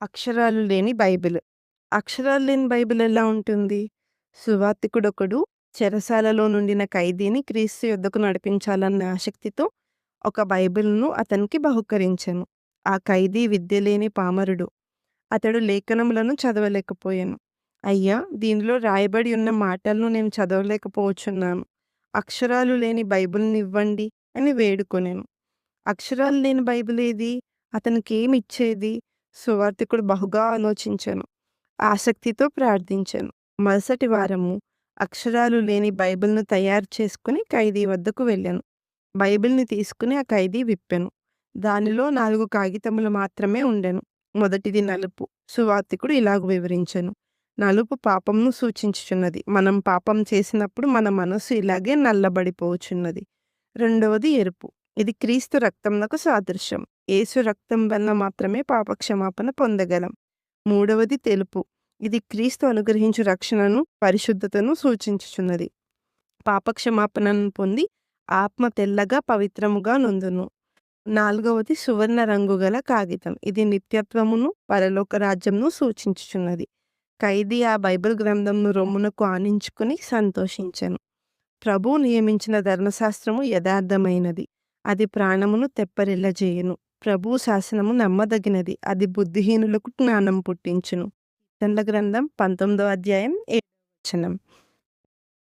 అక్షరాలు లేని బైబిల్. అక్షరాలు లేని బైబిల్ ఎలా ఉంటుంది? సువార్తికుడొకడు చెరసాలలో నుండిన ఖైదీని క్రీస్తు యొద్దకు నడిపించాలన్న ఆసక్తితో ఒక బైబిల్‌ను అతనికి బహూకరించెను. ఆ ఖైదీ విద్య లేని పామరుడు. అతడు లేఖనములను చదవలేకపోయెను. అయ్యా! దీనిలో రాయబడి ఉన్న మాటలను నేను చదవలేకపోవచున్నాను. అక్షరాలు లేని బైబిల్‌నివ్వండి అని వేడుకొనెను. అక్షరాలు లేని బైబిలేది? అతనికేమిచ్చేది? సువార్తికుడు బహుగా ఆలోచించెను. ఆసక్తితో ప్రార్థించెను. మరుసటి వారము అక్షరాలు లేని బైబిల్‌ను తయారు చేసుకొని ఖైదీ వద్దకు వెళ్ళెను. బైబిల్‌ని తీసుకుని ఆ ఖైదీ విప్పెను. దానిలో 4 కాగితములు మాత్రమే ఉండెను. మొదటిది నలుపు. సువార్తికుడు ఇలాగు వివరించెను. నలుపు పాపమును సూచించుచున్నది. మనం పాపం చేసినప్పుడు మన మనస్సు ఇలాగే నల్లబడిపోవుచున్నది. రెండవది ఎరుపు. ఇది క్రీస్తు రక్తమునకు సాదృశ్యం. యేసు రక్తం వలన మాత్రమే పాపక్షమాపణ పొందగలం. మూడవది తెలుపు. ఇది క్రీస్తు అనుగ్రహించు రక్షణను, పరిశుద్ధతను సూచించుచున్నది. పాపక్షమాపణను పొంది ఆత్మ తెల్లగా పవిత్రముగా నొందును. నాలుగవది సువర్ణ రంగు గల కాగితం. ఇది నిత్యత్వమును, పరలోక రాజ్యమును సూచించుచున్నది. ఖైదీ ఆ బైబిల్ గ్రంథంను రొమ్మునకు ఆనించుకుని సంతోషించెను. ప్రభువు నియమించిన ధర్మశాస్త్రము యథార్థమైనది. అది ప్రాణమును తెప్పరిల్లజేయును. ప్రభువు శాసనము నమ్మదగినది. అది బుద్ధిహీనులకు జ్ఞానం పుట్టించును. కీర్తనల గ్రంథం 19వ అధ్యాయం 7వ వచనం.